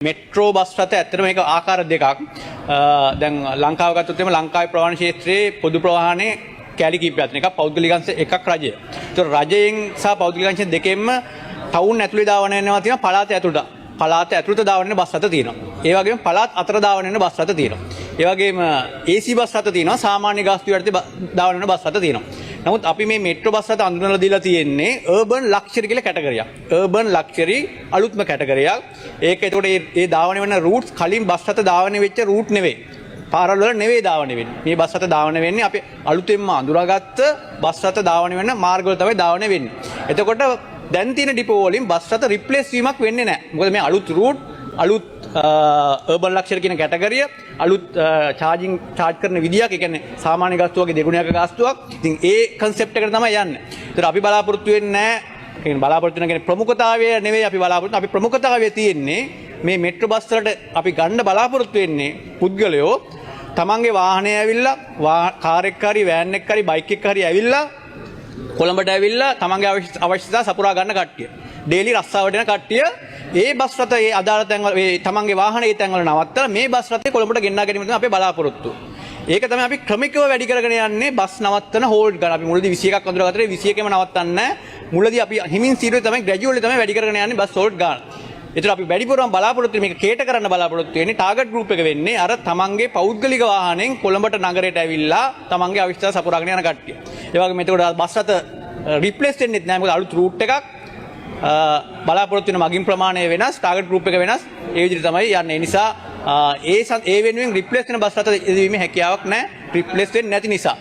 Metro bus රථ ඇත්තටම මේක ආකාර දෙකක්. දැන් ලංකාව ගත්තොත් එimhe ලංකාවේ ප්‍රවාහන ක්ෂේත්‍රයේ පොදු ප්‍රවාහනයේ කැලි කිහිපයක් තියෙනවා. එකක් පෞද්ගලික අංශ එකක් රජය. ඒතකොට රජයෙන් සහ පෞද්ගලික අංශ දෙකෙන්ම ටවුන් ඇතුලේ දාවන වෙනවා තියෙනවා පළාත ඇතුළට. පළාත ඇතුළට දාවන වෙන බස් රථ තියෙනවා. ඒ වගේම පළාත් අතර දාවන වෙන බස් රථ තියෙනවා. ඒ වගේම AC බස් රථ තියෙනවා. සාමාන්‍ය ගාස්තු යටතේ දාවන වෙන බස් රථ තියෙනවා. නමුත් අපි මේ මෙට්‍රෝ බස් රථ අඳුනලා දීලා තියෙන්නේ urban luxury කියලා කැටගරියක්. urban luxury අලුත්ම කැටගරියක්. ඒක එතකොට ඒ ධාවනය වෙන routes කලින් බස් රථ ධාවනය වෙච්ච route නෙවෙයි. පාරවල් වල නෙවෙයි ධාවනය වෙන්නේ. මේ බස් රථ ධාවනය වෙන්නේ අපි අලුතෙන්ම අඳුරාගත්ත බස් රථ ධාවනය වෙන මාර්ගවල තමයි ධාවනය වෙන්නේ. එතකොට දැන් තියෙන ඩිපෝ වලින් බස් රථ රිප්ලේස් වීමක් වෙන්නේ නැහැ. මොකද මේ අලුත් route අලුත් urban luxury කියන කැටගරිය අලුත් charge කරන විදියක්. ඒ කියන්නේ සාමාන්‍ය ගාස්තුවගේ දෙගුණයක ගාස්තුවක්. ඉතින් ඒ concept එකට තමයි යන්නේ. ඒතර අපි බලාපොරොත්තු වෙන්නේ නැහැ. කියන්නේ බලාපොරොත්තු වෙන කියන්නේ ප්‍රමුඛතාවය නෙවෙයි අපි බලාපොරොත්තු. අපි ප්‍රමුඛතාවය තියෙන්නේ මේ මෙට්‍රෝ බස් වලට අපි ගන්න බලාපොරොත්තු වෙන්නේ පුද්ගලයෝ තමන්ගේ වාහනේ ඇවිල්ලා කාර් එකක් හරි වෑන් එකක් හරි බයික් එකක් හරි ඇවිල්ලා කොළඹට ඇවිල්ලා තමන්ගේ අවශ්‍යතා සපුරා ගන්න කට්ටිය. ඩේලි රස්සාවට යන කට්ටිය ඒ බස් රථ ඒ අදාළ තැන් වල ඒ තමන්ගේ වාහනේ ඒ තැන් වල නවත්තලා මේ බස් රථේ කොළඹට ගෙන්නා ගැනීම තමයි අපේ බලාපොරොත්තුව. ඒක තමයි අපි ක්‍රමිකව වැඩි කරගෙන යන්නේ බස් නවත්තන හෝල්ඩ් ගන්න. අපි මුලදී 21ක් අඳුරගත්තා 21ෙම නවත්තන්නේ නැහැ. මුලදී අපි හිමින් සීරුවේ තමයි ග්‍රැජුවලි තමයි වැඩි කරගෙන යන්නේ බස් හෝල්ඩ් ගන්න. ඒතර අපි වැඩිපුරම බලාපොරොත්තු මේක කේට කරන්න බලාපොරොත්තු වෙන්නේ ටාගට් ගෲප් එක වෙන්නේ අර තමන්ගේ පෞද්ගලික වාහනෙන් කොළඹට නගරයට ඇවිල්ලා තමන්ගේ අවශ්‍යතාව සපුරාගෙන යන කට්ටිය. ඒ වගේම එතකොට බස් රථ රිප්ලේස් වෙන්නේ නැහැ. මොකද අලුත් රූට් එකක් බලාපොරොත්තු වෙන මගින් ප්‍රමාණය වෙනස්, ටාගට් ගෲප් එක වෙනස්. ඒ විදිහට තමයි යන්නේ. ඒ නිසා ඒ වෙනුවෙන් රිප්ලේස් වෙන බස් රථ ඉදීමේ හැකියාවක් නැහැ. රිප්ලේස් වෙන්නේ නැති නිසා.